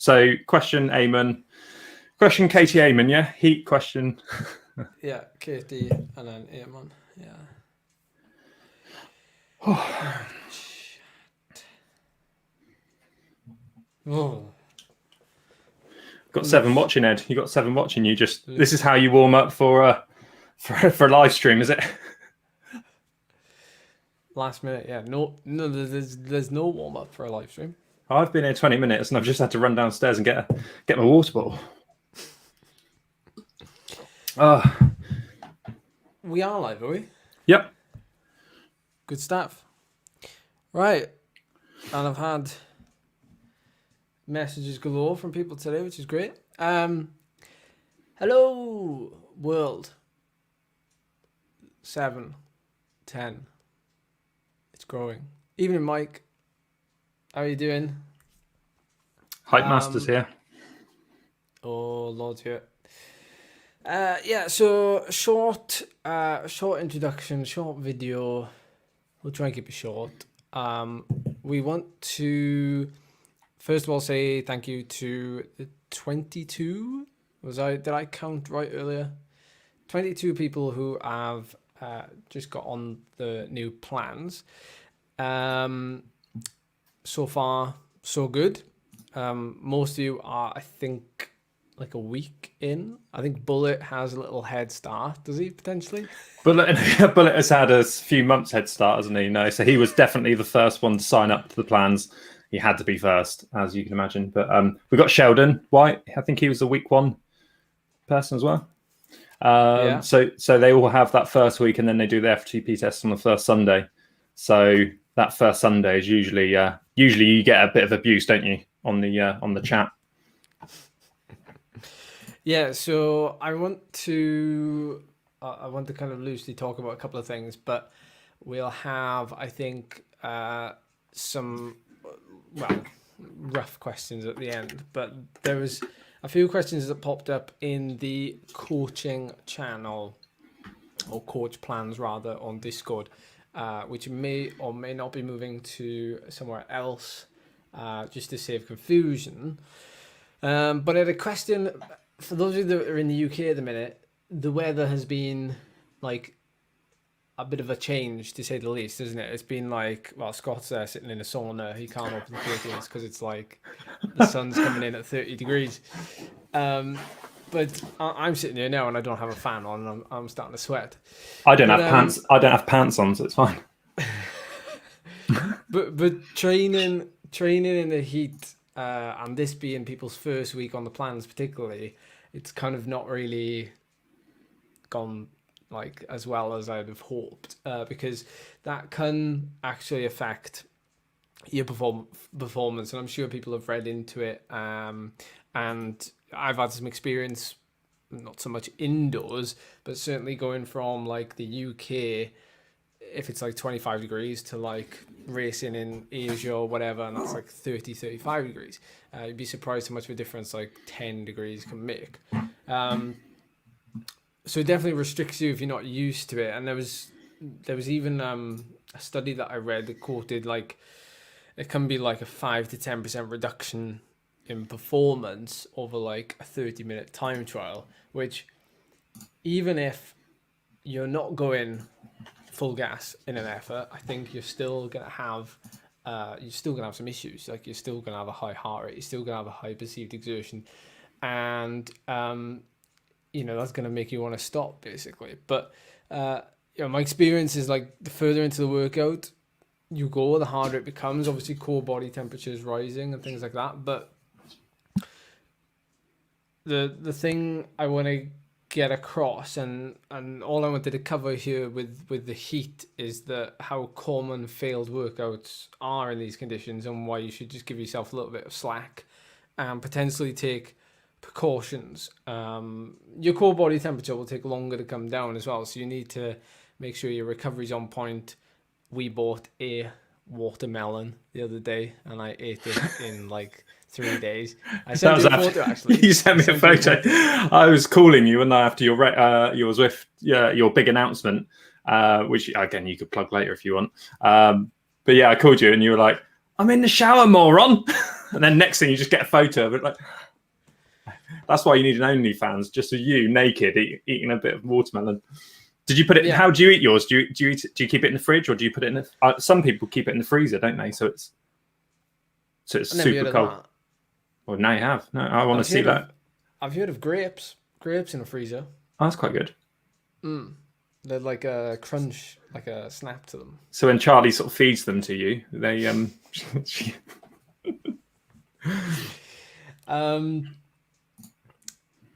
So question Eamon. Question Katie Eamon, yeah? Heat question. Yeah, Katie and then Eamon. Yeah. Oh, oh. Got 7 watching, Ed. You got 7 watching. You just this is how you warm up for a live stream, is it? Last minute, yeah. No, there's no warm up for a live stream. I've been here 20 minutes and I've just had to run downstairs and get my water bottle. We are live, are we? Yep. Good stuff. Right. And I've had messages galore from people today, which is great. Hello, world. 7, 10. It's growing. Evening, Mike. How are you doing? Hype Master's here. Oh, Lord's here. Yeah, so short introduction, short video. We'll try and keep it short. We want to first of all say thank you to the 22. Did I count right earlier? 22 people who have just got on the new plans. So far, so good. Most of you are, I think, like a week in. I think Bullet has a little head start. Does he potentially? Bullet has had a few months head start, hasn't he? No, so he was definitely the first one to sign up to the plans. He had to be first, as you can imagine. But we got Sheldon White. I think he was a week 1 person as well. Yeah. So they all have that first week, and then they do the FTP test on the first Sunday. So that first Sunday is usually you get a bit of abuse, don't you, on the chat? Yeah. So I want to kind of loosely talk about a couple of things, but we'll have, I think, some rough questions at the end. But there was a few questions that popped up in the coaching channel, or coach plans rather, on Discord, which may or may not be moving to somewhere else, just to save confusion. But I had a question for those of you that are in the UK at the minute. The weather has been like a bit of a change, to say the least, isn't it? It's been like, well, Scott's there sitting in a sauna. He can't open the curtains because it's like the sun's coming in at 30 degrees. But I'm sitting here now and I don't have a fan on, and I'm starting to sweat. I don't have pants. I don't have pants on, so it's fine. but training in the heat, and this being people's first week on the plans, particularly, it's kind of not really gone like as well as I'd have hoped, because that can actually affect your performance, and I'm sure people have read into it. And I've had some experience, not so much indoors, but certainly going from like the UK, if it's like 25 degrees, to like racing in Asia or whatever, and that's like 30, 35 degrees. You'd be surprised how much of a difference like 10 degrees can make. So it definitely restricts you if you're not used to it. And there was even a study that I read that quoted like it can be like a 5 to 10% reduction in performance over like a 30-minute time trial, which even if you're not going full gas in an effort, I think you're still gonna have some issues. Like you're still gonna have a high heart rate, you're still gonna have a high perceived exertion, and that's gonna make you want to stop basically. But my experience is like the further into the workout you go, the harder it becomes. Obviously, core body temperature is rising and things like that, but the thing I want to get across, and all I wanted to cover here with the heat, is that how common failed workouts are in these conditions, and why you should just give yourself a little bit of slack and potentially take precautions. Your core body temperature will take longer to come down as well, so you need to make sure your recovery's on point. We bought a watermelon the other day and I ate it in like 3 days. I sent you a photo, actually. You sent me a photo. I was calling you, and after your Zwift, your big announcement, which again you could plug later if you want. But yeah, I called you and you were like, "I'm in the shower, moron." And then next thing you just get a photo of it. Like, that's why you need an OnlyFans, just of you naked eating a bit of watermelon. Did you put it? Yeah. How do you eat yours? Do you keep it in the fridge, or do you put it in the? Some people keep it in the freezer, don't they? So it's super cold. Well, now you have. No, I want to see that. I've heard of grapes in a freezer. Oh, that's quite good. They're like a crunch, like a snap to them. So when Charlie sort of feeds them to you, they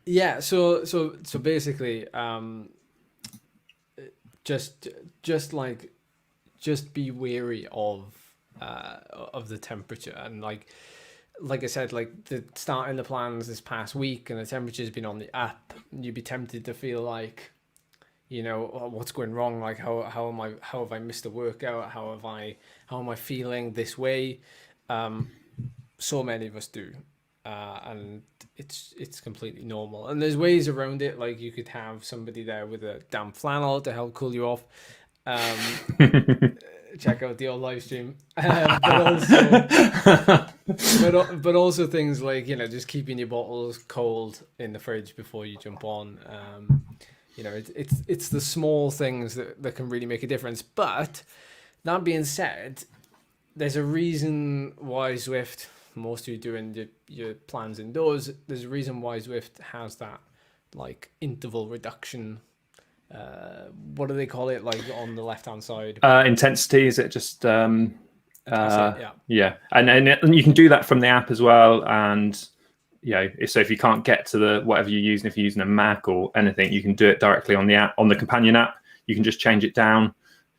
Yeah. So basically, just be wary of the temperature, and like I said, like the starting the plans this past week, and the temperature's been on the up. You'd be tempted to feel like, oh, what's going wrong? Like how have I missed a workout? How am I feeling this way? So many of us do, and it's completely normal. And there's ways around it. Like you could have somebody there with a damp flannel to help cool you off. Check out the old live stream, but also things like just keeping your bottles cold in the fridge before you jump on. It's the small things that can really make a difference. But that being said, there's a reason why Zwift, most of you doing your plans indoors, there's a reason why Zwift has that like interval reduction. What do they call it? Like on the left hand side, intensity. Is it just yeah. And you can do that from the app as well. And so if you can't get to the whatever you're using, if you're using a Mac or anything, you can do it directly on the app, on the companion app. You can just change it down,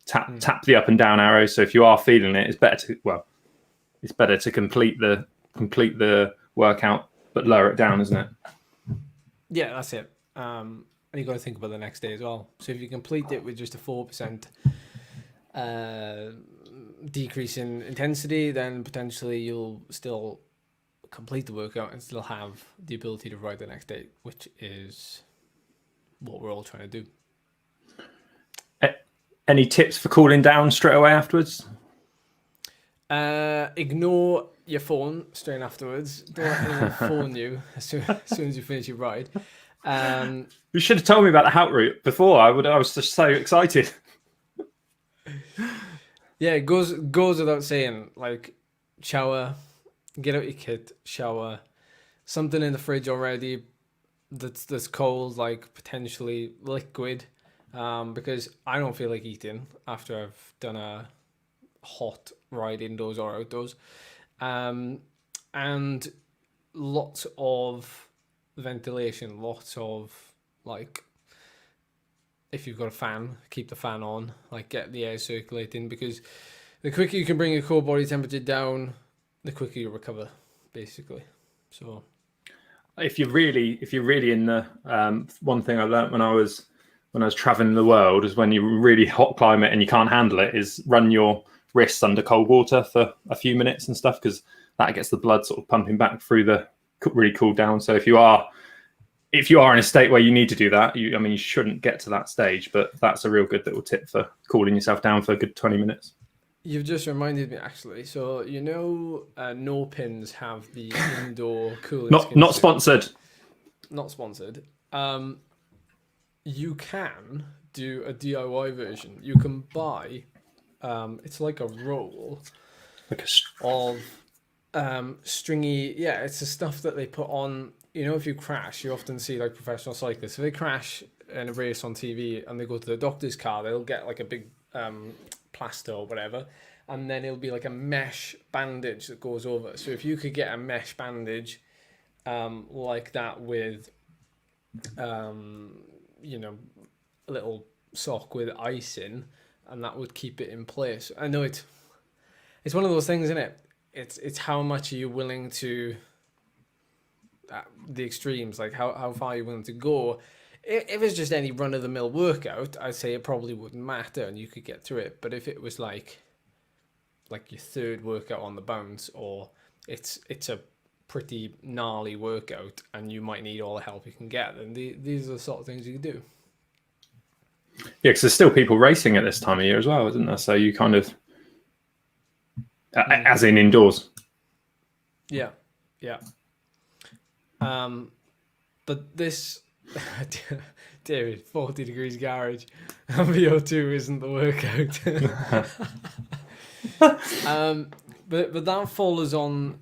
tap the up and down arrows. So if you are feeling it, it's better to complete the workout, but lower it down, isn't it? Yeah, that's it. And you got to think about the next day as well. So if you complete it with just a 4% decrease in intensity, then potentially you'll still complete the workout and still have the ability to ride the next day, which is what we're all trying to do. Any tips for cooling down straight away afterwards? Ignore your phone straight afterwards. Don't let anyone phone you as soon as you finish your ride. You should have told me about the Hout route before. I was just so excited. Yeah, it goes without saying. Like, shower, get out your kit, shower, something in the fridge already that's cold, like potentially liquid, because I don't feel like eating after I've done a hot ride indoors or outdoors, and lots of ventilation, lots of like, if you've got a fan, keep the fan on, like get the air circulating, because the quicker you can bring your core body temperature down, the quicker you recover, basically. So if you're really in the one thing I learned when I was traveling the world is when you're really hot climate and you can't handle it, is run your wrists under cold water for a few minutes and stuff, because that gets the blood sort of pumping back through the really cool down. So if you are in a state where you need to do that, you shouldn't get to that stage, but that's a real good little tip for cooling yourself down for a good 20 minutes. You've just reminded me, actually. So no pins have the indoor cooling. Not sponsored. Not sponsored. You can do a DIY version. You can buy. It's like a roll of stringy. Yeah, it's the stuff that they put on. If you crash, you often see like professional cyclists. If they crash in a race on TV and they go to the doctor's car, they'll get like a big plaster or whatever, and then it'll be like a mesh bandage that goes over. So if you could get a mesh bandage like that with a little sock with ice in, and that would keep it in place. I know it's one of those things, isn't it? It's how much are you willing to, the extremes, like how far are you willing to go. If it's just any run-of-the-mill workout, I'd say it probably wouldn't matter and you could get through it. But if it was like your third workout on the bounce, or it's a pretty gnarly workout and you might need all the help you can get, then these are the sort of things you can do. Yeah, because there's still people racing at this time of year as well, isn't there? So you kind of, as in indoors. Yeah, yeah. But this, David, 40 degrees garage, and VO2 isn't the workout. But that follows on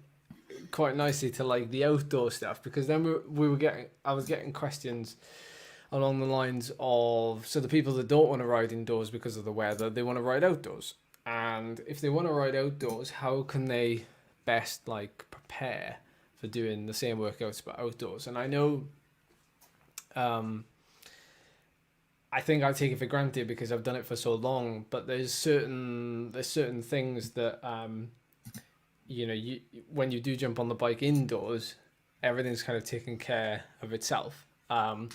quite nicely to like the outdoor stuff, because then I was getting questions along the lines of, so the people that don't want to ride indoors because of the weather, they want to ride outdoors. And if they want to ride outdoors, how can they best like prepare for doing the same workouts but outdoors? And I know, I think I take it for granted because I've done it for so long, but there's certain things that you when you do jump on the bike indoors, everything's kind of taken care of itself. I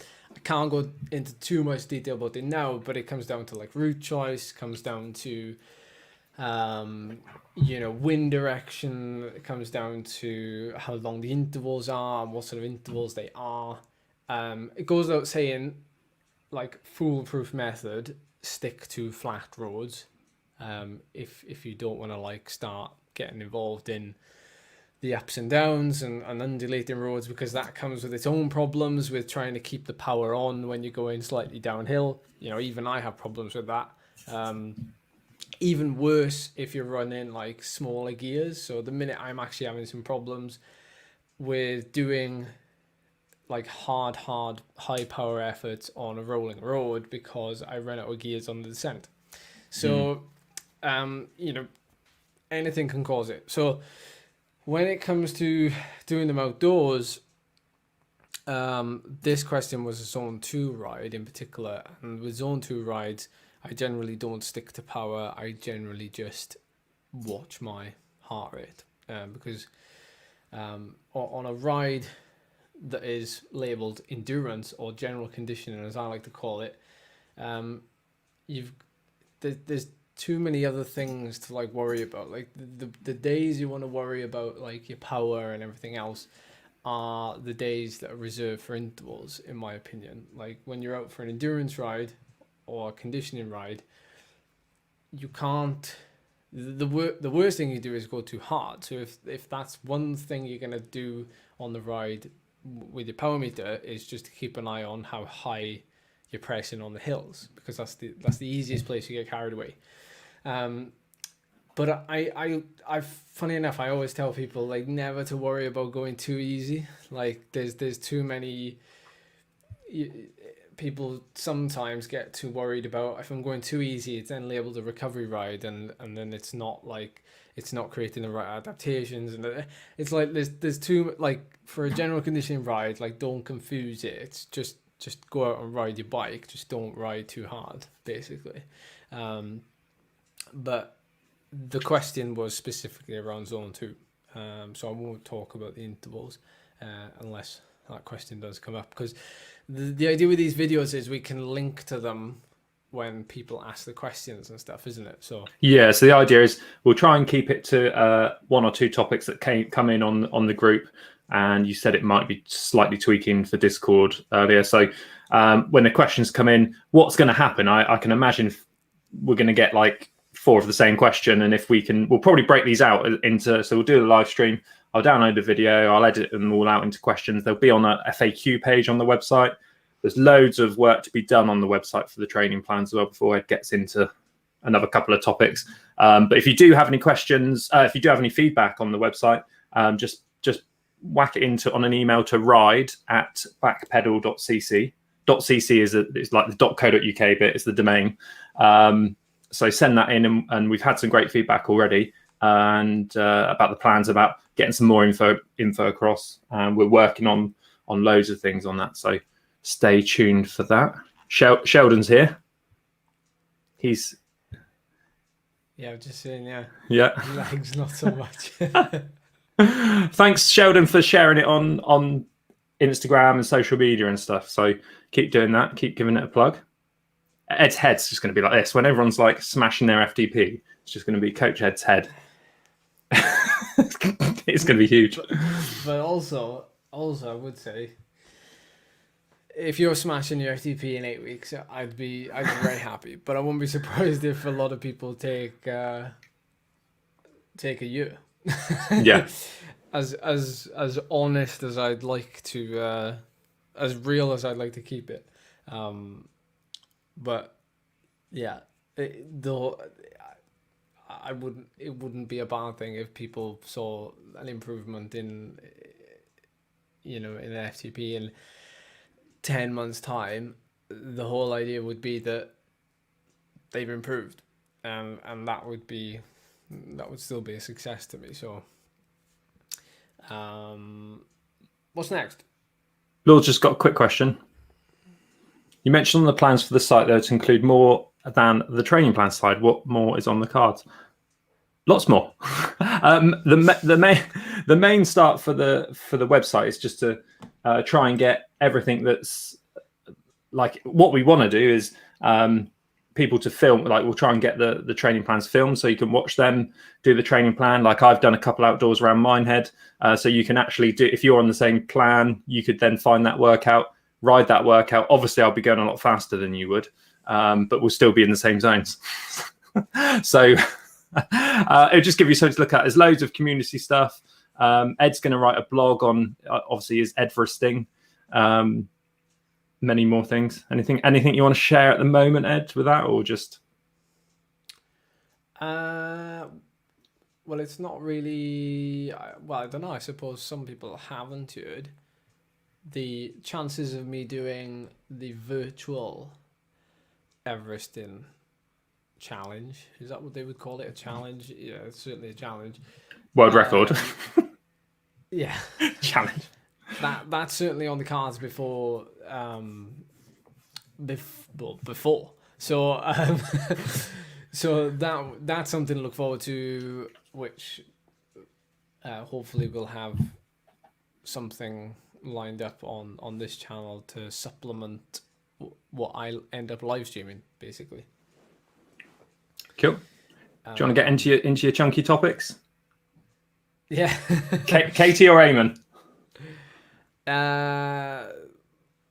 can't go into too much detail about it now, but it comes down to like route choice, comes down to wind direction, it comes down to how long the intervals are and what sort of intervals they are. It goes without saying, like, foolproof method, stick to flat roads. If you don't want to like start getting involved in the ups and downs and undulating roads, because that comes with its own problems with trying to keep the power on when you're going slightly downhill. Even I have problems with that. Even worse if you're running like smaller gears. So the minute I'm actually having some problems with doing like hard high power efforts on a rolling road because I ran out of gears on the descent. So anything can cause it. So when it comes to doing them outdoors, this question was a zone 2 ride in particular, and with zone 2 rides, I generally don't stick to power. I generally just watch my heart rate, because on a ride that is labeled endurance or general conditioning, as I like to call it, there's too many other things to like worry about. Like the days you want to worry about like your power and everything else are the days that are reserved for intervals, in my opinion. Like when you're out for an endurance ride or a conditioning ride, you can't. The worst thing you do is go too hard. So if that's one thing you're gonna do on the ride with your power meter, is just to keep an eye on how high you're pressing on the hills, because that's the easiest place to get carried away. But I funny enough, I always tell people like never to worry about going too easy. Like there's too many people sometimes get too worried about, if I'm going too easy, it's then labeled a recovery ride, and then it's not creating the right adaptations, and it's like there's too, like, for a general conditioning ride, like, don't confuse it. It's just go out and ride your bike, just don't ride too hard, basically. But the question was specifically around zone 2, so I won't talk about the intervals unless that question does come up, because the idea with these videos is we can link to them when people ask the questions and stuff, isn't it? So yeah, so the idea is we'll try and keep it to one or two topics that come in on the group, and you said it might be slightly tweaking for Discord earlier. So when the questions come in, what's going to happen? I can imagine we're going to get like 4 of the same question, and if we can, we'll probably break these out into, so we'll do a live stream, I'll download the video, I'll edit them all out into questions. They'll be on a FAQ page on the website. There's loads of work to be done on the website for the training plans as well before Ed gets into another couple of topics. But if you do have any questions, if you do have any feedback on the website, just whack it on an email to ride@backpedal.cc. .cc is like the .co.uk bit, it's the domain. So send that in, and we've had some great feedback already, and about the plans, about getting some more info across. We're working on loads of things on that, so stay tuned for that. Sheldon's here. He's I'm just saying, yeah. Legs not so much. Thanks, Sheldon, for sharing it on Instagram and social media and stuff. So keep doing that. Keep giving it a plug. Ed's head's just going to be like this when everyone's like smashing their FTP. It's just going to be Coach Ed's head. It's going to be huge. But also, I would say, if you're smashing your FTP in 8 weeks, I'd be very happy. But I won't be surprised if a lot of people take a year. Yeah. as honest as I'd like to, as real as I'd like to keep it. But yeah, though I wouldn't. It wouldn't be a bad thing if people saw an improvement in, in an FTP in 10 months' time. The whole idea would be that they've improved, and that would still be a success to me. So, what's next? Lord just got a quick question. You mentioned on the plans for the site there to include more than the training plan slide. What more is on the cards? Lots more. The main start for the website is just to try and get everything that's like what we want to do is people to film. Like we'll try and get the training plans filmed so you can watch them do the training plan. Like I've done a couple outdoors around Minehead, so you can actually do, if you're on the same plan, you could then find that workout, ride that workout. Obviously, I'll be going a lot faster than you would, but we'll still be in the same zones. So it'll just give you something to look at. There's loads of community stuff. Ed's going to write a blog on, obviously, is Ed for a Sting. Many more things. Anything you want to share at the moment, Ed, with that, or just? Well, it's not really. Well, I don't know. I suppose some people haven't heard. The chances of me doing the virtual Everesting challenge, is that what they would call it? A challenge? Yeah, it's certainly a challenge. World record. Yeah. Challenge. That's certainly on the cards before. Before. So so that's something to look forward to, which hopefully we'll have something lined up on this channel to supplement what I end up live streaming, basically. Cool. Do you want to get into your chunky topics? Yeah. Katie or Eamon?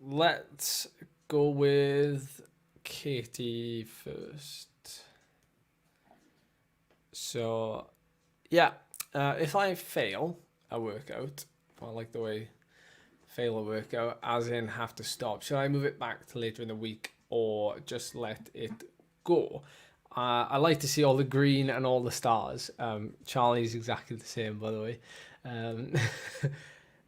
Let's go with Katie first. So, yeah, if I fail a workout, I like the way fail a workout, as in have to stop, should I move it back to later in the week or just let it go? I like to see all the green and all the stars. Charlie's exactly the same, by the way.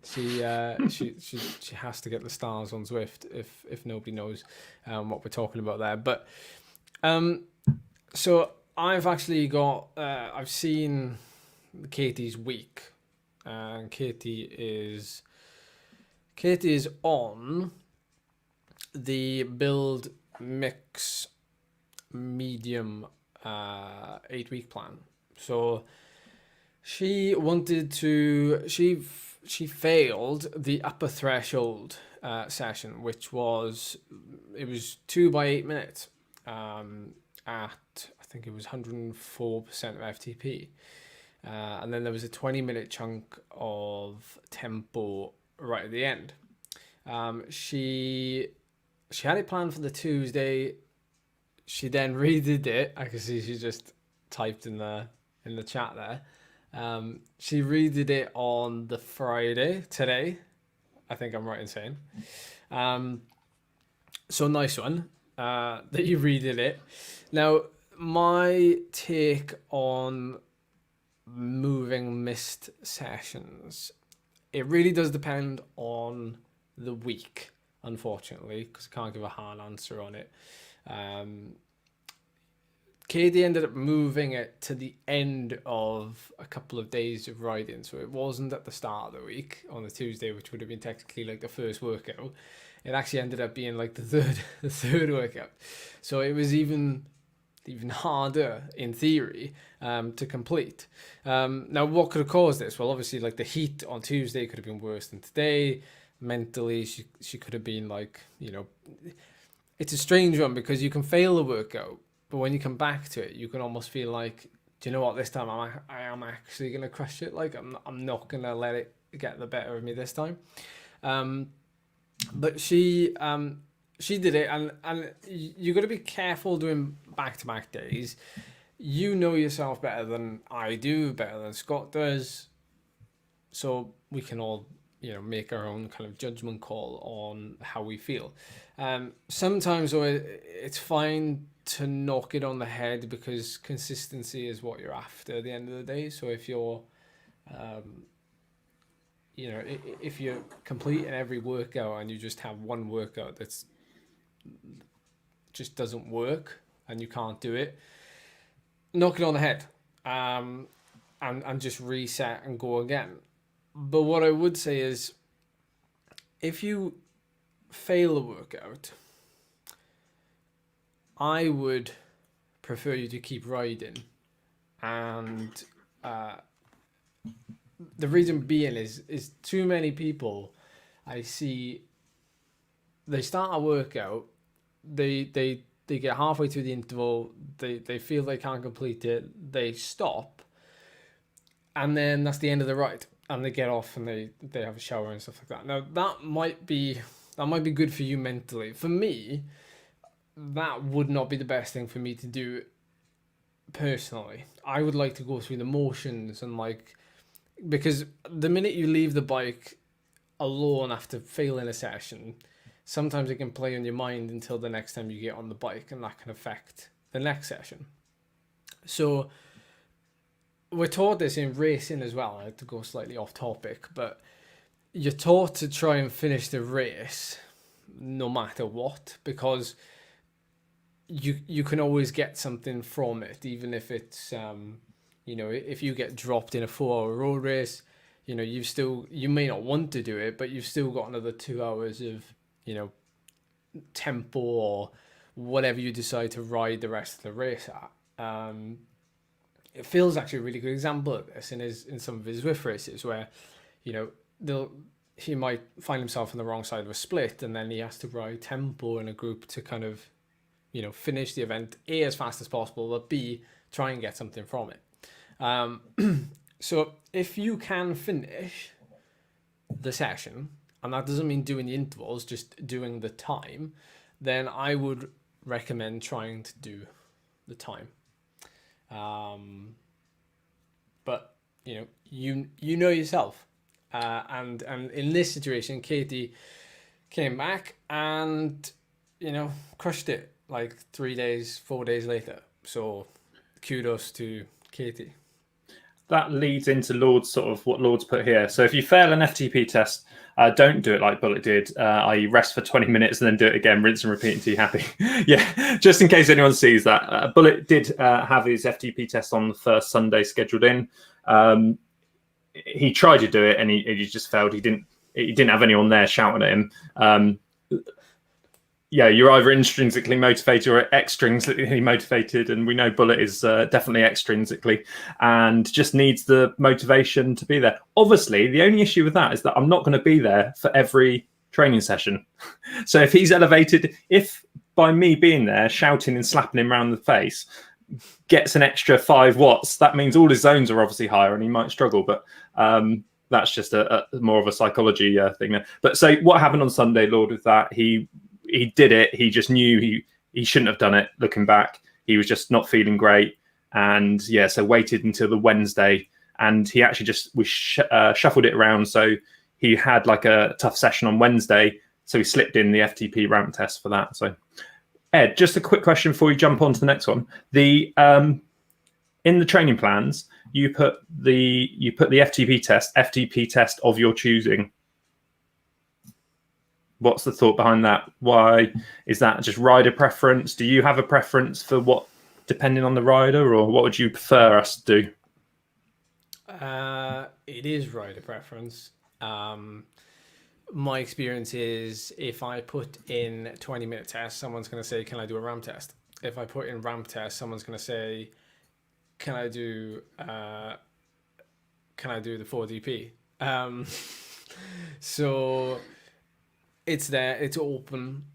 She has to get the stars on Zwift if nobody knows what we're talking about there. But so I've actually got I've seen Katie's week, and Katie is on the Build Mix medium 8-week plan. So she failed the upper threshold session, which was 2 by 8 minutes at I think it was 104% of FTP, and then there was a 20-minute chunk of tempo right at the end. She had it planned for the Tuesday. She then redid it. I can see she just typed in the chat there. She redid it on the Friday, today. I think I'm right in saying. So nice one that you redid it. Now, my take on moving missed sessions, it really does depend on the week, unfortunately, because I can't give a hard answer on it. Katie ended up moving it to the end of a couple of days of riding, so it wasn't at the start of the week on the Tuesday, which would have been technically like the first workout. It actually ended up being like the third workout, so it was even harder in theory to complete. Now, what could have caused this? Well, obviously, like the heat on Tuesday could have been worse than today. Mentally, she could have been like, it's a strange one because you can fail a workout, but when you come back to it, you can almost feel like, do you know what? This time I am actually gonna crush it. Like I'm not gonna let it get the better of me this time. But she did it, and you got to be careful doing back-to-back days. You know yourself better than I do, better than Scott does. So we can all, make our own kind of judgment call on how we feel. Sometimes though, it's fine to knock it on the head because consistency is what you're after at the end of the day. So if you're, if you're completing every workout and you just have one workout that's just doesn't work and you can't do it, knock it on the head, and just reset and go again. But what I would say is, if you fail a workout, I would prefer you to keep riding. And the reason being is too many people I see, they start a workout, they get halfway through the interval, they feel they can't complete it, they stop, and then that's the end of the ride. And they get off and they have a shower and stuff like that. Now that might be good for you mentally. For me, that would not be the best thing for me to do personally. I would like to go through the motions and because the minute you leave the bike alone after failing a session, sometimes it can play on your mind until the next time you get on the bike, and that can affect the next session. So we're taught this in racing as well. I had to go slightly off topic, but you're taught to try and finish the race no matter what, because you can always get something from it, even if it's if you get dropped in a 4-hour road race, you may not want to do it, but you've still got another 2 hours of tempo or whatever you decide to ride the rest of the race at. Phil's actually a really good example of this in some of his Zwift races, where he might find himself on the wrong side of a split, and then he has to ride tempo in a group to kind of finish the event A, as fast as possible, but B, try and get something from it. So if you can finish the session, and that doesn't mean doing the intervals, just doing the time, then I would recommend trying to do the time. But you know yourself, and in this situation, Katie came back and crushed it like 3 days, 4 days later. So kudos to Katie. That leads into Lord's sort of what Lord's put here. So if you fail an FTP test, don't do it like Bullet did, i.e. rest for 20 minutes and then do it again, rinse and repeat until you're happy. Yeah, just in case anyone sees that. Bullet did have his FTP test on the first Sunday scheduled in. He tried to do it and he just failed. He didn't have anyone there shouting at him. Yeah, you're either intrinsically motivated or extrinsically motivated, and we know Bullet is definitely extrinsically and just needs the motivation to be there. Obviously, the only issue with that is that I'm not going to be there for every training session. So if he's elevated, if by me being there, shouting and slapping him around the face gets an extra 5 watts, that means all his zones are obviously higher and he might struggle. But that's just a more of a psychology thing there. But so what happened on Sunday, Lord, with that, he did it. He just knew he shouldn't have done it. Looking back, he was just not feeling great, and so waited until the Wednesday, and he actually just shuffled it around. So he had like a tough session on Wednesday, so he slipped in the FTP ramp test for that. So Ed, just a quick question before we jump on to the next one. The in the training plans, you put the FTP test of your choosing. What's the thought behind that? Why is that? Just rider preference? Do you have a preference for what, depending on the rider, or what would you prefer us to do? It is rider preference. My experience is if I put in 20-minute test, someone's going to say, "Can I do a ramp test?" If I put in ramp test, someone's going to say, "Can I do the 4DP?" So it's there, it's open.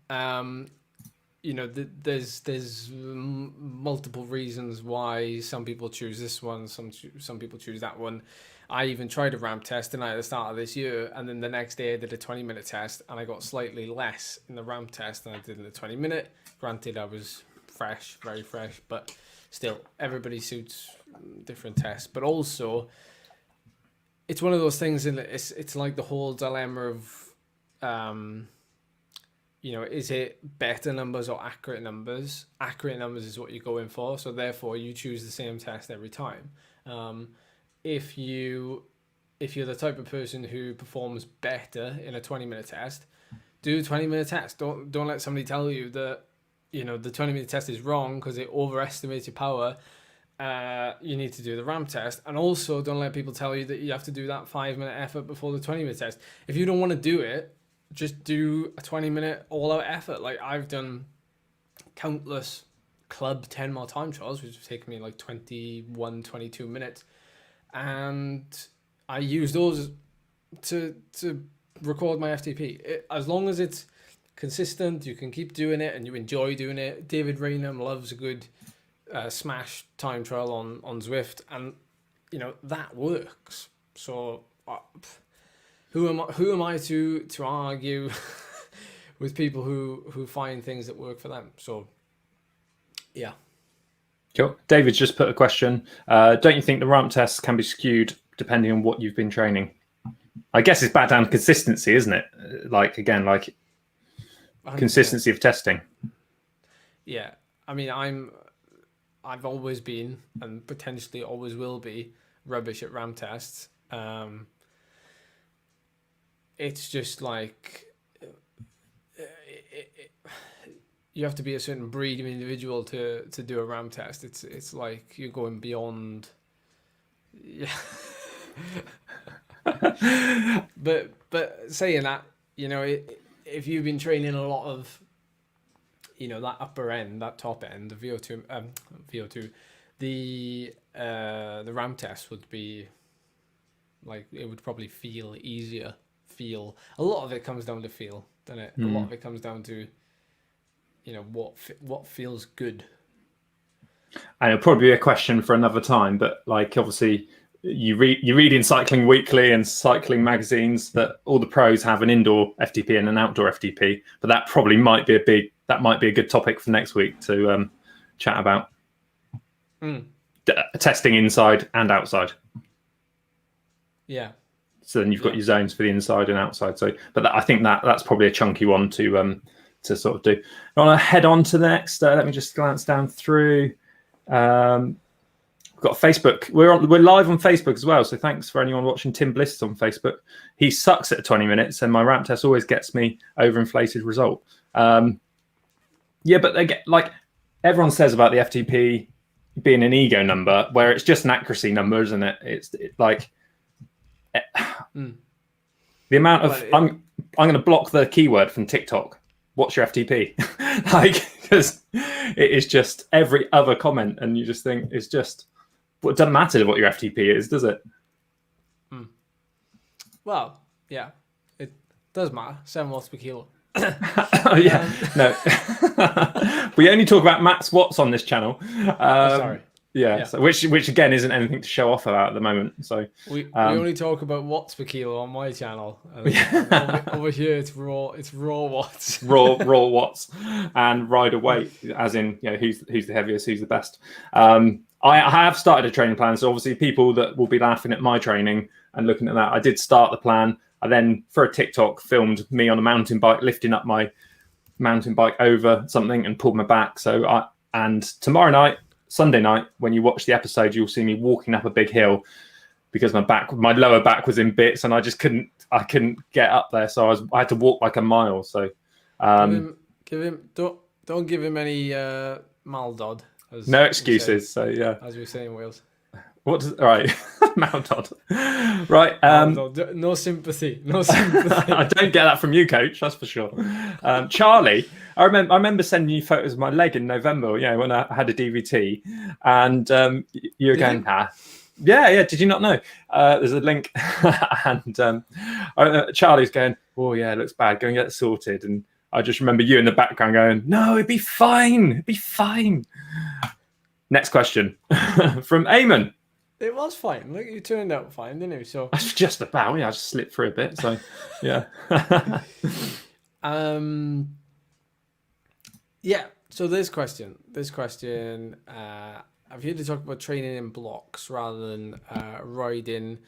There's multiple reasons why some people choose this one, some people choose that one. I even tried a ramp test at the start of this year, and then the next day I did a 20-minute test, and I got slightly less in the ramp test than I did in the 20-minute. Granted, I was fresh, very fresh, but still, everybody suits different tests. But also, it's one of those things, and it's like the whole dilemma of, is it better numbers or accurate numbers? Accurate numbers is what you're going for, so therefore you choose the same test every time. If you're the type of person who performs better in a 20-minute test, do a 20-minute test. Don't let somebody tell you that the 20-minute test is wrong because it overestimates your power. You need to do the ramp test, and also don't let people tell you that you have to do that 5-minute effort before the 20-minute test. If you don't want to do it, just do a 20-minute all-out effort. Like I've done countless club 10-mile time trials, which have taken me like 21, 22 minutes, and I use those to record my FTP. As long as it's consistent, you can keep doing it and you enjoy doing it. David Raynham loves a good smash time trial on Zwift, and that works. So who am I to argue with people who find things that work for them? So yeah. Cool. David's just put a question. Don't you think the ramp tests can be skewed depending on what you've been training? I guess it's back down to consistency, isn't it? Like 100%. Consistency of testing. Yeah. I mean, I've always been, and potentially always will be, rubbish at ramp tests. It's just like you have to be a certain breed of individual to do a ramp test. It's like you're going beyond. Yeah. but saying that, if you've been training a lot of, that upper end, that top end, the VO2, the ramp test would be like, it would probably feel easier. A lot of it comes down to feel, doesn't it? A lot of it comes down to, what feels good. And it'll probably be a question for another time, but like obviously you read in Cycling Weekly and cycling magazines that all the pros have an indoor FTP and an outdoor FTP, but that probably might be a good topic for next week to chat about. Testing inside and outside. Yeah. So then you've got your zones for the inside and outside. So, but I think that's probably a chunky one to sort of do. I want to head on to the next. Let me just glance down through. We've got Facebook. We're live on Facebook as well. So thanks for anyone watching. Tim Bliss is on Facebook. He sucks at 20 minutes, and my ramp test always gets me overinflated result. But they get, like everyone says about the FTP being an ego number, where it's just an accuracy number, isn't it? It's like. The amount of I'm going to block the keyword from TikTok. What's your FTP? Because it is just every other comment, and you just think it's just. Well, it doesn't matter what your FTP is, does it? Well, yeah, it does matter. 7 watts per kilo. No. We only talk about max watts on this channel. Sorry. Yeah. So which again isn't anything to show off about at the moment. So we only talk about watts per kilo on my channel. Over here it's raw watts. raw watts and rider weight, as in who's the heaviest, who's the best. I have started a training plan, so obviously people that will be laughing at my training and looking at that. I did start the plan. I then for a TikTok filmed me on a mountain bike lifting up my mountain bike over something and pulled my back. And tomorrow night, Sunday night, when you watch the episode, you'll see me walking up a big hill because my lower back was in bits and I just couldn't get up there. So I had to walk like a mile. So don't give him any Maldod. No excuses. So yeah, as we say in Wales. Right, Maldod. Right. No sympathy. I don't get that from you, Coach. That's for sure. Charlie, I remember sending you photos of my leg in November. When I had a DVT, and you again. Yeah. Did you not know? There's a link, and Charlie's going, "Oh yeah, it looks bad. Go and get it sorted." And I just remember you in the background going, "No, it'd be fine. It'd be fine." Next question from Eamon. It was fine. Look, you turned out fine, didn't you? So that's just about. I just slipped through a bit. So yeah. Yeah. So this question. I'm here to talk about training in blocks rather than riding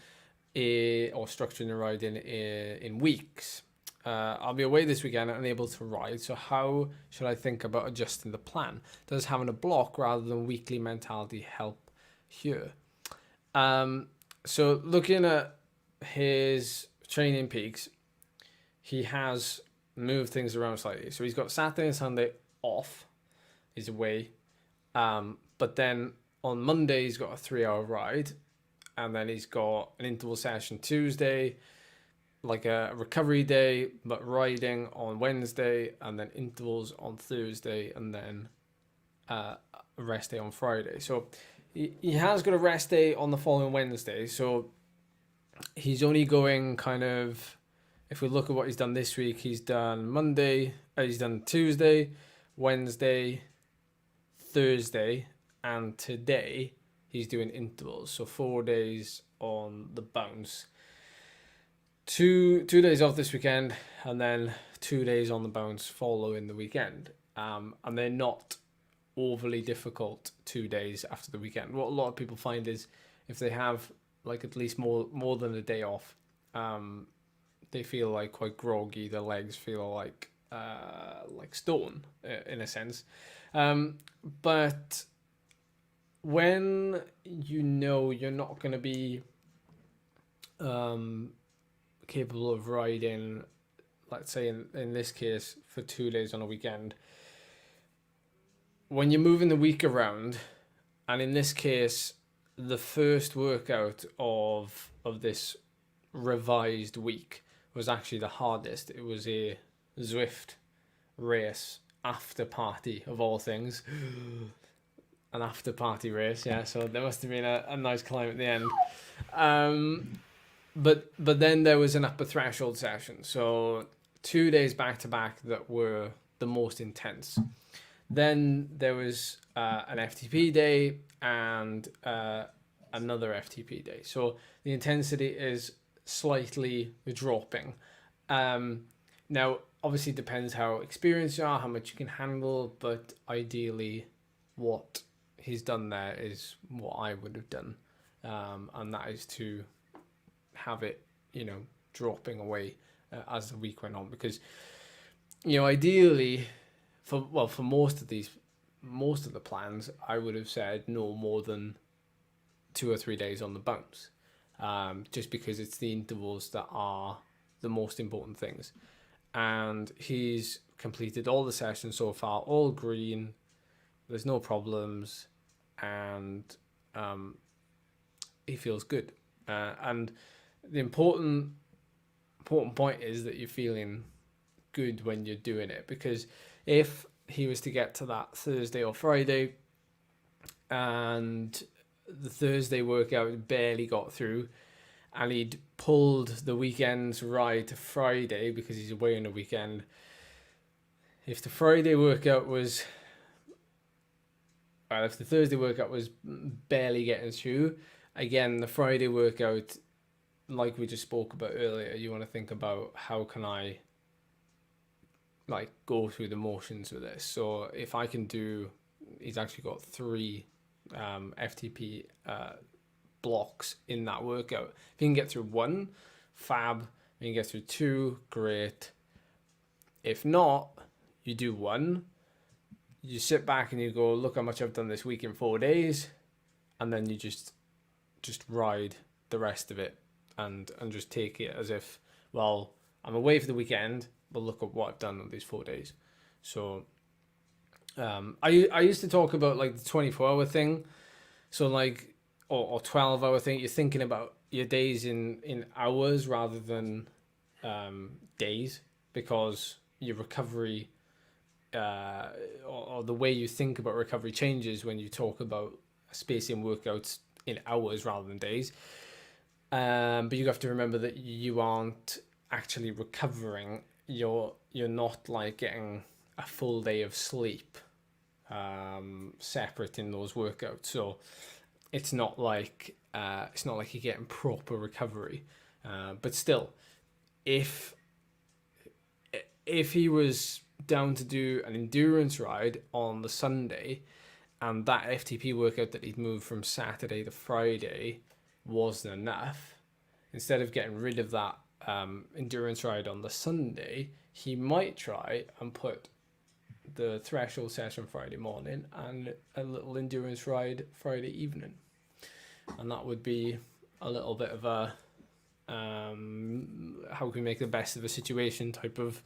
or structuring the ride in weeks. I'll be away this weekend and unable to ride, so how should I think about adjusting the plan? Does having a block rather than weekly mentality help here? So looking at his training peaks, he has moved things around slightly. So he's got Saturday and Sunday off, he's away, but then on Monday he's got a 3-hour ride, and then he's got an interval session Tuesday, like a recovery day, but riding on Wednesday, and then intervals on Thursday, and then a rest day on Friday. So he has got a rest day on the following Wednesday. So he's only going kind of, if we look at what he's done this week, he's done Monday, he's done Tuesday, Wednesday, Thursday, and today he's doing intervals. So 4 days on the bounce. Two days off this weekend, and then 2 days on the bounce following the weekend. And they're not overly difficult 2 days after the weekend. What a lot of people find is if they have like at least more than a day off, they feel like quite groggy. Their legs feel like stone in a sense. But when you know you're not going to be capable of riding, let's say in this case, for 2 days on a weekend, when you're moving the week around, and in this case, the first workout of this revised week was actually the hardest. It was a Zwift race after party of all things. An after party race, yeah, so there must have been a nice climb at the end. But then there was an upper threshold session, so 2 days back to back that were the most intense. Then there was an FTP day and another FTP day. So the intensity is slightly dropping. Now, obviously, it depends how experienced you are, how much you can handle, but ideally, what he's done there is what I would have done, and that is to have it, dropping away as the week went on, because, ideally, for most of the plans, I would have said no more than 2 or 3 days on the bounce, just because it's the intervals that are the most important things. And he's completed all the sessions so far, all green. There's no problems, and he feels good. And the important point is that you're feeling good when you're doing it, because if he was to get to that Thursday or Friday and the Thursday workout barely got through, and he'd pulled the weekend's ride to Friday because he's away on the weekend, if the Thursday workout was barely getting through, again, the Friday workout, like we just spoke about earlier, you want to think about how can I go through the motions with this. So if I can do, he's actually got 3 FTP blocks in that workout. If you can get through 1, fab. If you can get through 2, great. If not, you do 1. You sit back and you go, look how much I've done this week in 4 days, and then you just ride the rest of it and just take it as if, well, I'm away for the weekend, but look at what I've done on these 4 days. So I used to talk about the 24-hour thing, so or 12-hour thing. You're thinking about your days in hours rather than days, because your recovery or the way you think about recovery changes when you talk about spacing workouts in hours rather than days. But you have to remember that you aren't actually recovering. You're not getting a full day of sleep separate in those workouts. So it's not like you're getting proper recovery. But still, if he was down to do an endurance ride on the Sunday, and that FTP workout that he'd moved from Saturday to Friday wasn't enough, instead of getting rid of that endurance ride on the Sunday, he might try and put the threshold session Friday morning and a little endurance ride Friday evening. And that would be a little bit of a how can we make the best of a situation type of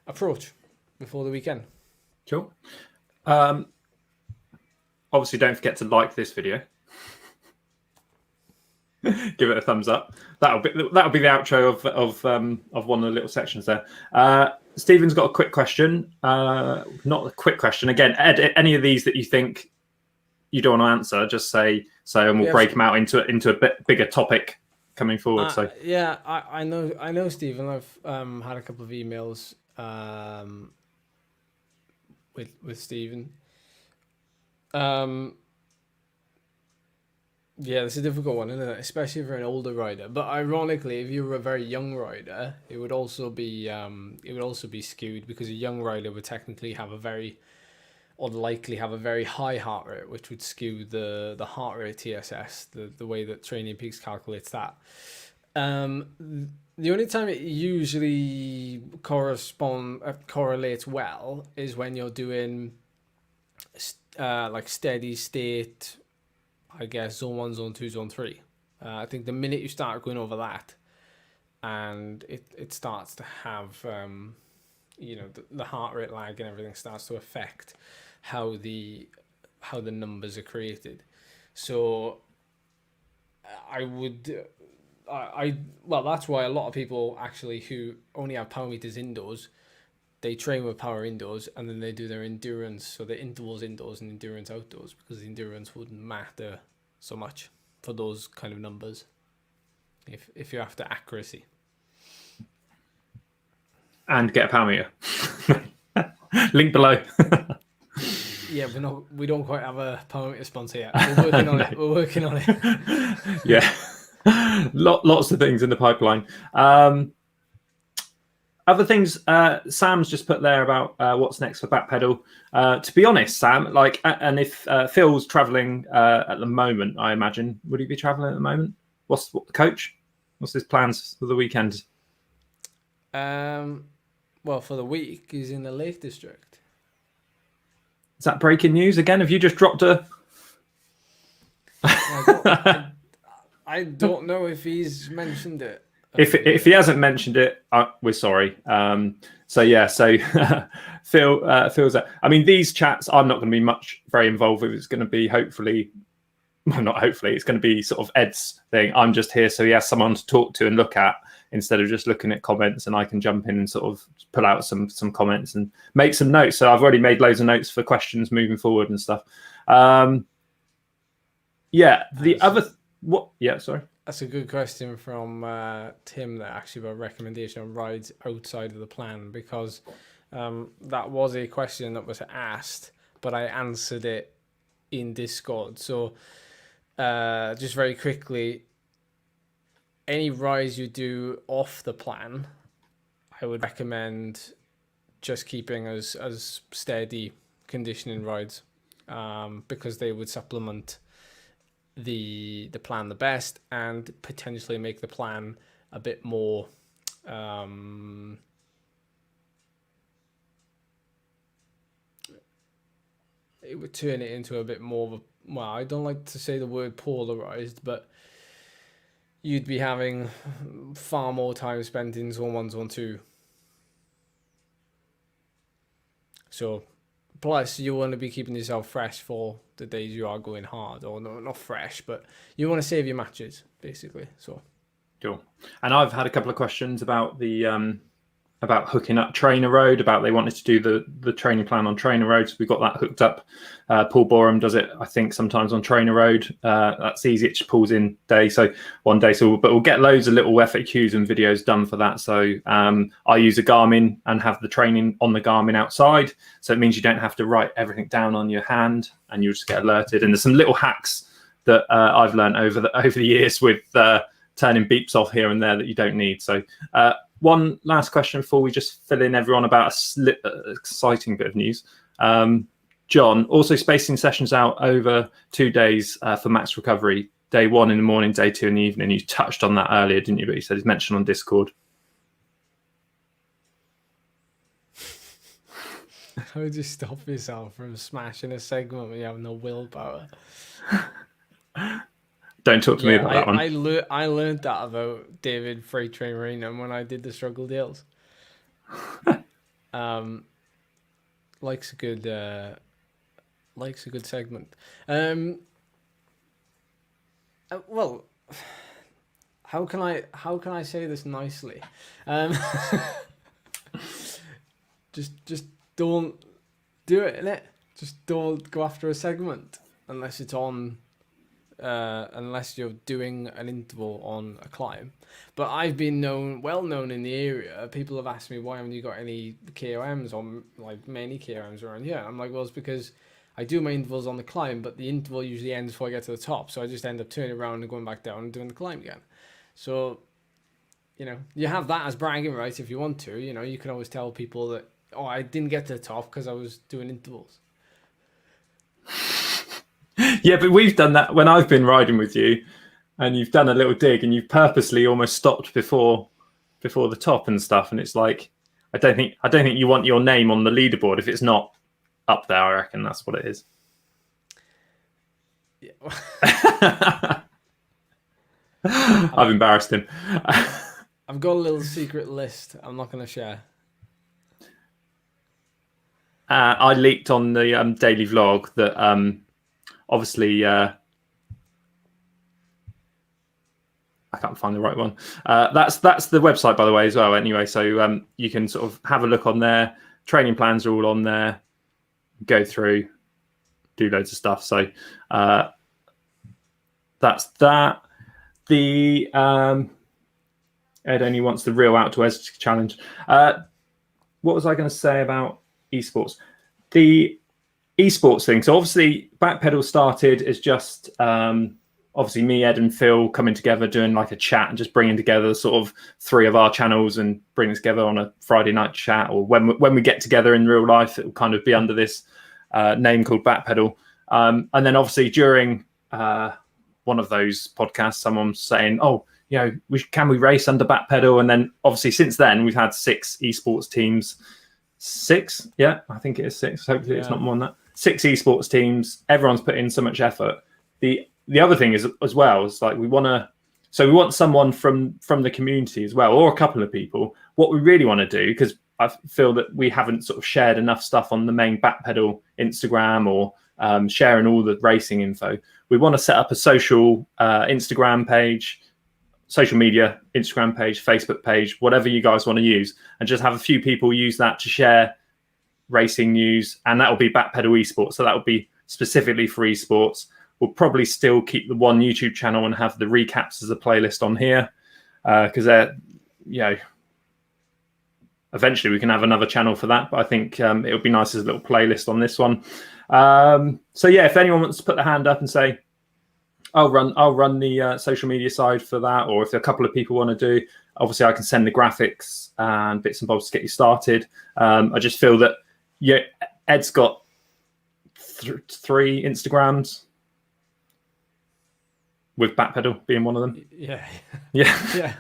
approach before the weekend. Cool. Obviously, don't forget to like this video. Give it a thumbs up. That'll be the outro of one of the little sections there. Stephen's got a quick question. Not a quick question. Again, Ed, any of these that you think you don't want to answer, just say so, and we'll break them out into a bit bigger topic coming forward. Yeah, I know, Stephen. I've had a couple of emails with Stephen. Yeah, it's a difficult one, isn't it? Especially if you're an older rider. But ironically, if you were a very young rider, it would also be skewed, because a young rider would technically have likely have a very high heart rate, which would skew the heart rate TSS, the way that Training Peaks calculates that. The only time it usually correlates well is when you're doing like steady state, I guess, zone 1, zone 2, zone 3. I think the minute you start going over that, and it starts to have, the heart rate lag and everything starts to affect how the numbers are created. So that's why a lot of people actually who only have power meters indoors, they train with power indoors, and then they do their endurance, so the intervals indoors and endurance outdoors, because the endurance wouldn't matter so much for those kind of numbers if you're after accuracy. And get a power meter. Link below. Yeah, we don't quite have a power meter sponsor yet. We're working on it. Yeah. Lots of things in the pipeline. Other things, Sam's just put there about what's next for Backpedal. To be honest, Sam, and if Phil's travelling at the moment, I imagine, would he be travelling at the moment? What's the coach? What's his plans for the weekend? Well, for the week, he's in the Lake District. Is that breaking news again? Have you just dropped a? I don't know if he's mentioned it. If he hasn't mentioned it, we're sorry. So Phil's. I mean, these chats, I'm not going to be very involved with. It's going to be it's going to be sort of Ed's thing. I'm just here so he has someone to talk to and look at, instead of just looking at comments, and I can jump in and sort of pull out some comments and make some notes. So I've already made loads of notes for questions moving forward and stuff. Sorry. That's a good question from Tim there, actually, about recommendation on rides outside of the plan, because that was a question that was asked, but I answered it in Discord. So just very quickly, any rides you do off the plan, I would recommend just keeping as steady conditioning rides, because they would supplement the plan the best, and potentially make the plan a bit more it would turn it into a bit more of a, well, I don't like to say the word polarized, but you'd be having far more time spent in zone 1, zone 2. So plus, you want to be keeping yourself fresh for the days you are going hard, or no, not fresh, but you want to save your matches, basically. So, cool. And I've had a couple of questions about the about hooking up Trainer Road. About they wanted to do the training plan on Trainer Road, so we got that hooked up. Paul Borum does it, I think, sometimes on Trainer Road. That's easy; it just pulls in one day. But we'll get loads of little FAQs and videos done for that. So I use a Garmin and have the training on the Garmin outside, so it means you don't have to write everything down on your hand, and you'll just get alerted. And there's some little hacks that I've learned over the years with turning beeps off here and there that you don't need. So. One last question before we just fill in everyone about exciting bit of news. John, also spacing sessions out over 2 days for max recovery. day 1 in the morning, day 2 in the evening. You touched on that earlier, didn't you? But you said it's mentioned on Discord. How would you stop yourself from smashing a segment when you have no willpower? Don't talk to me about that one. I learned that about David Freight Train Marino when I did the struggle deals. Likes a good segment. Well, how can I say this nicely? Just don't do it, innit? Just don't go after a segment unless it's on. Unless you're doing an interval on a climb. But I've been well known in the area. People have asked me, why haven't you got any KOMs or like many KOMs around here? I'm like, well, it's because I do my intervals on the climb, but the interval usually ends before I get to the top. So I just end up turning around and going back down and doing the climb again. So, you have that as bragging rights if you want to. You can always tell people that, oh, I didn't get to the top because I was doing intervals. Yeah, but we've done that when I've been riding with you, and you've done a little dig, and you've purposely almost stopped before the top and stuff. And it's like, I don't think you want your name on the leaderboard if it's not up there. I reckon that's what it is. Yeah. I've embarrassed him. I've got a little secret list I'm not going to share. I leaked on the daily vlog that obviously I can't find the right one. That's the website, by the way, as well. Anyway, so you can sort of have a look on there. Training plans are all on there. Go through, do loads of stuff. So that's that. The Ed only wants the real Outdoors challenge. What was I going to say about esports? The esports thing. So obviously, Backpedal started as just obviously me, Ed, and Phil coming together, doing like a chat and just bringing together sort of 3 of our channels and bringing together on a Friday night chat, or when we get together in real life, it will kind of be under this name called Backpedal. And then obviously during one of those podcasts, someone's saying, "Oh, can we race under Backpedal?" And then obviously since then we've had 6 esports teams. 6, yeah, I think it is 6. Hopefully it's not more than that. 6 esports teams. Everyone's put in so much effort. The other thing is as well is like we want someone from the community as well, or a couple of people. What we really want to do, because I feel that we haven't sort of shared enough stuff on the main Backpedal Instagram or sharing all the racing info. We want to set up a social Instagram page, social media, Instagram page, Facebook page, whatever you guys want to use, and just have a few people use that to share racing news, and that will be Backpedal Esports. So that will be specifically for esports. We'll probably still keep the one YouTube channel and have the recaps as a playlist on here, because eventually we can have another channel for that. But I think it would be nice as a little playlist on this one. So yeah, if anyone wants to put their hand up and say, I'll run the social media side for that, or if a couple of people want to do, obviously I can send the graphics and bits and bobs to get you started. I just feel that Ed's got 3 Instagrams, with Backpedal being one of them. Yeah.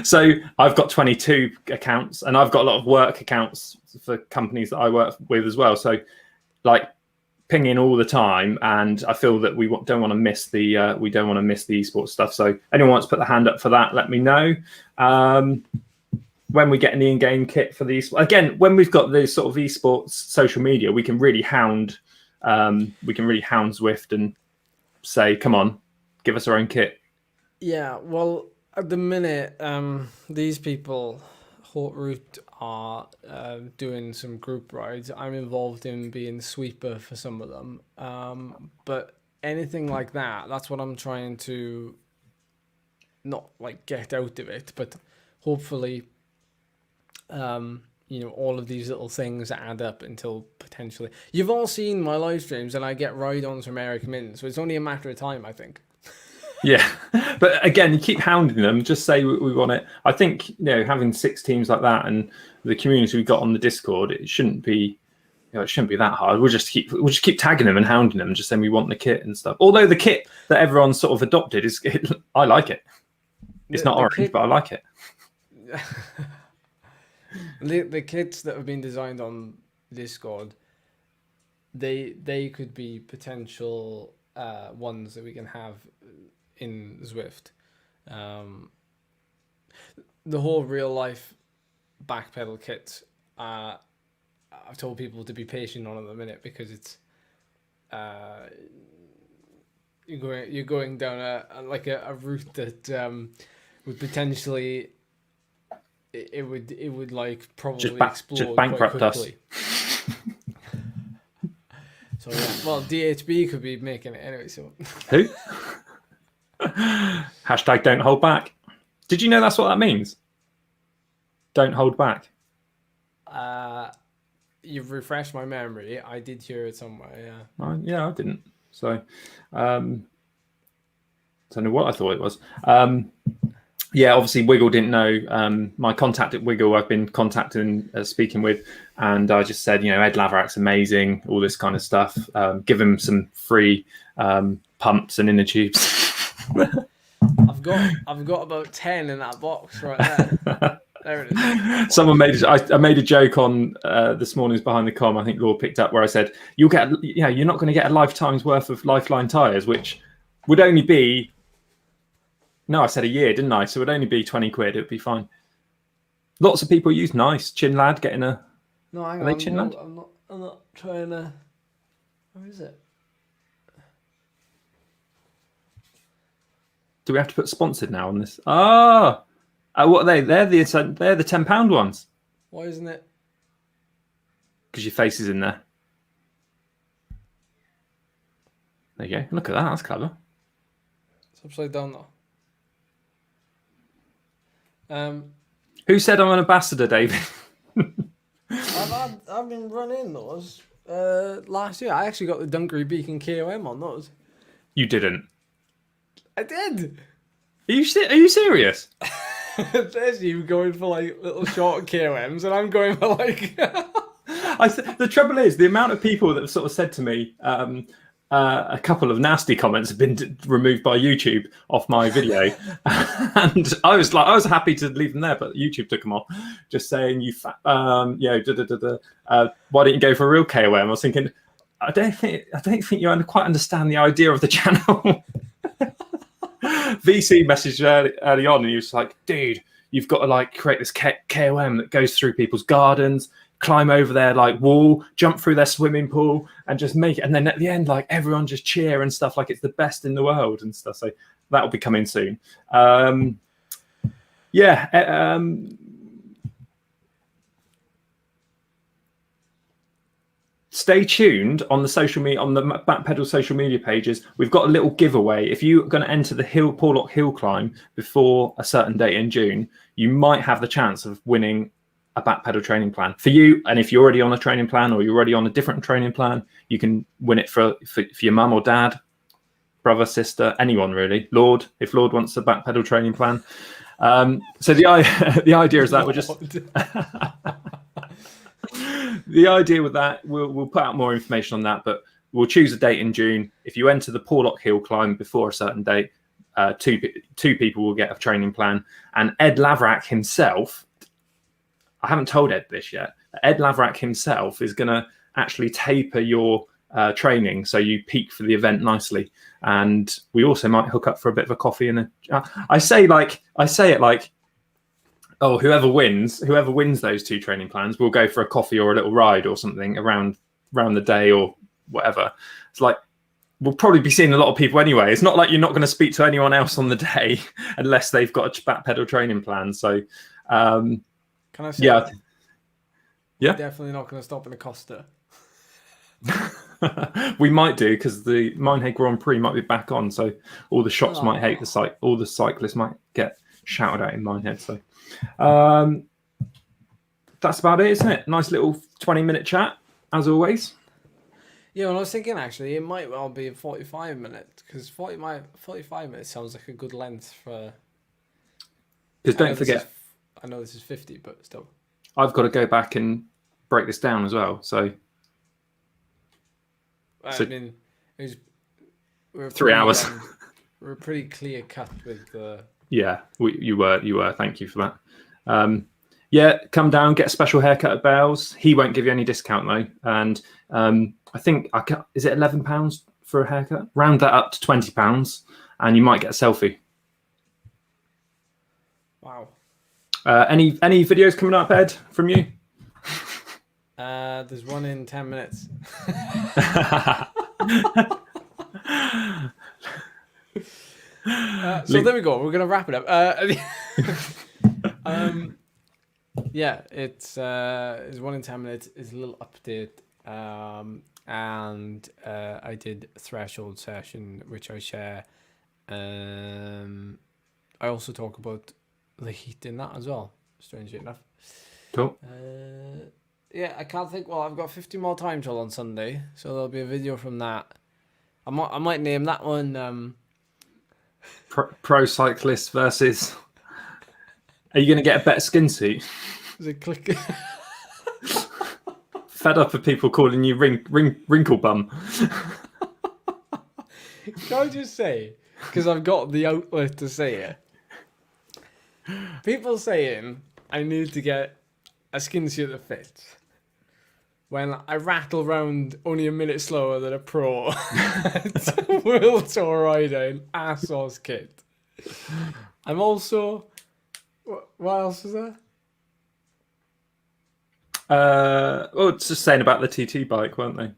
So I've got 22 accounts, and I've got a lot of work accounts for companies that I work with as well. So like pinging all the time, and I feel that we don't want to miss the esports stuff. So anyone wants to put their hand up for that, let me know. When we get in the in-game kit for these, again, when we've got the sort of esports social media, we can really hound Zwift and say, come on, give us our own kit. Yeah, well, at the minute, these people, Haute Route, are doing some group rides. I'm involved in being sweeper for some of them. But anything like that, that's what I'm trying to not like get out of it, but hopefully, all of these little things add up until potentially... You've all seen my live streams, and I get ride-ons from Eric Min, so it's only a matter of time, I think. Yeah, but again, you keep hounding them. Just say we want it. I think having 6 teams like that and the community we've got on the Discord, it shouldn't be it shouldn't be that hard. We'll just keep tagging them and hounding them, and just saying we want the kit and stuff. Although the kit that everyone's sort of adopted I like it. It's not orange, but I like it. The kits that have been designed on Discord, they could be potential ones that we can have in Zwift. The whole real life backpedal kit, I've told people to be patient on at the minute, because it's you're going down a route that would potentially it would like probably explode just bankrupt quite quickly. So yeah, well, DHB could be making it anyway. So who? Hashtag don't hold back. Did you know that's what that means? Don't hold back. You've refreshed my memory. I did hear it somewhere. Yeah. Yeah, I didn't. So, don't know what I thought it was. Yeah, obviously Wiggle didn't know. My contact at Wiggle, I've been contacting, speaking with, and I just said, Ed Laverack's amazing, all this kind of stuff. Give him some free pumps and inner tubes. I've got about 10 in that box right there. There it is. Someone I made a joke on this morning's Behind the Com. I think Laura picked up, where I said you're not going to get a lifetime's worth of Lifeline tires, which would only be. No, I said a year, didn't I? So it would only be 20 quid. It would be fine. Lots of people use Nice. Chin Lad getting a. No, hang on. Chin Lad? I'm not trying to. Where is it? Do we have to put sponsored now on this? What are they? They're the £10 ones. Why isn't it? Because your face is in there. There you go. Look at that. That's clever. It's upside down though. Who said I'm an ambassador, David? I've been running those last year. I actually got the Dunkery Beacon KOM on those. You didn't. I did. Are you serious? There's you going for like little short KOMs, and I'm going for like. The trouble is, the amount of people that have sort of said to me, a couple of nasty comments have been removed by YouTube off my video, and I was happy to leave them there, but YouTube took them off, just saying why don't you go for a real KOM? I was thinking, I don't think you quite understand the idea of the channel. VC messaged early on, and he was like, dude, you've got to like create this KOM that goes through people's gardens, climb over their like wall, jump through their swimming pool, and just make it. And then at the end, like everyone just cheer and stuff, like it's the best in the world and stuff. So that will be coming soon. Stay tuned on the social media, on the Backpedal social media pages. We've got a little giveaway. If you're going to enter the Porlock Hill climb before a certain date in June, you might have the chance of winning a Backpedal training plan for you. And if you're already on a training plan, or you're already on a different training plan, you can win it for your mum or dad, brother, sister, anyone really. Lord, if Lord wants a Backpedal training plan. So the idea is that we're just. The idea with that, we'll put out more information on that, but we'll choose a date in June. If you enter the Porlock Hill climb before a certain date, two people will get a training plan. And Ed Laverack himself, I haven't told Ed this yet, Ed Laverack himself is going to actually taper your training so you peak for the event nicely. And we also might hook up for a bit of a coffee and I say it like, oh, whoever wins those two training plans will go for a coffee or a little ride or something around the day or whatever. It's like, we'll probably be seeing a lot of people anyway. It's not like you're not going to speak to anyone else on the day unless they've got a Backpedal training plan. So, can I say? Yeah. Definitely not going to stop in a Costa. We might do, because the Minehead Grand Prix might be back on, so all the shops might hate the site. All the cyclists might get shouted at in Minehead. So. That's about it, isn't it? Nice little 20-minute chat, as always. Yeah, well, I was thinking actually it might well be 45 minutes, because 45 minutes sounds like a good length for. Because don't forget, I know this is 50, but still. I've got to go back and break this down as well. So So I mean, it was we were 3 hours. We were pretty clear cut with the. Yeah, you were. Thank you for that. Yeah, come down, get a special haircut at Bales. He won't give you any discount though, and I think is it £11 for a haircut? Round that up to £20, and you might get a selfie. Wow. Any videos coming up, Ed, from you? There's one in 10 minutes. So there we go. We're gonna wrap it up. Yeah, it's one in 10 minutes. It's a little update, and I did threshold session, which I share. I also talk about the heat in that as well. Strangely enough. Cool. Yeah, I can't think. Well, I've got 50 more time till on Sunday, so there'll be a video from that. I might name that one. Pro cyclist versus. Are you going to get a better skin suit? Is it click? Fed up of people calling you wrinkle bum. Can I just say, because I've got the outlet to say it. People saying I need to get a skin suit that fits. When I rattle around only a minute slower than a pro world tour rider in Assos kit. I'm also. What else was there? Oh, it's just saying about the TT bike, weren't they?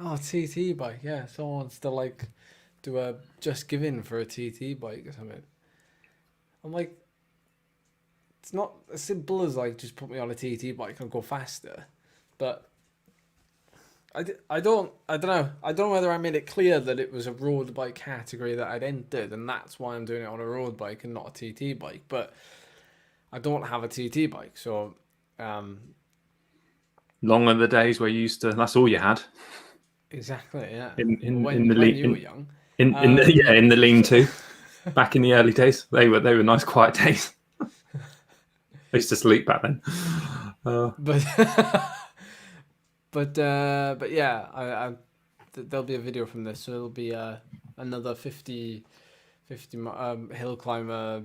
Oh, TT bike, yeah. Someone wants to like do a just give in for a TT bike or something. I'm like, it's not as simple as like just put me on a TT bike and go faster, but. I don't know. I don't know whether I made it clear that it was a road bike category that I'd entered, and that's why I'm doing it on a road bike and not a TT bike. But I don't have a TT bike, so Long are the days where you used to. That's all you had. Exactly. Yeah. When you were young. In the lean-to. Back in the early days, they were nice, quiet days. I used to sleep back then. But yeah, there'll be a video from this, so it'll be another 50 hill climber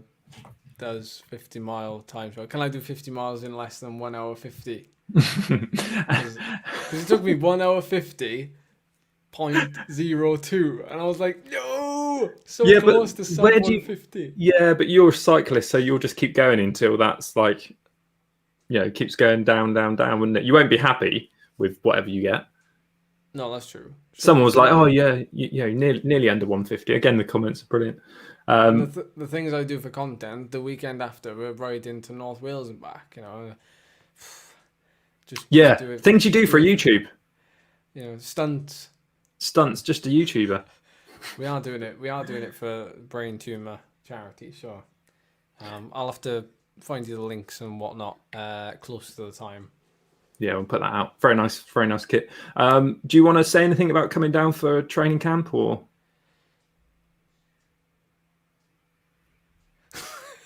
does 50-mile time trial. Can I do 50 miles in less than 1 hour 50? Because it took me 1 hour 50.02, and I was like, no, close to sub 150. Yeah, but you're a cyclist, so you'll just keep going until that's like, it keeps going down, wouldn't it? You won't be happy with whatever you get. No, that's true. Someone was like, "Oh yeah, nearly under 150." Again, the comments are brilliant. The things I do for content, the weekend after, we're riding to North Wales and back. Just do it, things you do for YouTube. Stunts. Just a YouTuber. We are doing it. We are doing it for brain tumor charity. So, I'll have to find you the links and whatnot close to the time. Yeah, we'll put that out. Very nice kit. Do you want to say anything about coming down for training camp or?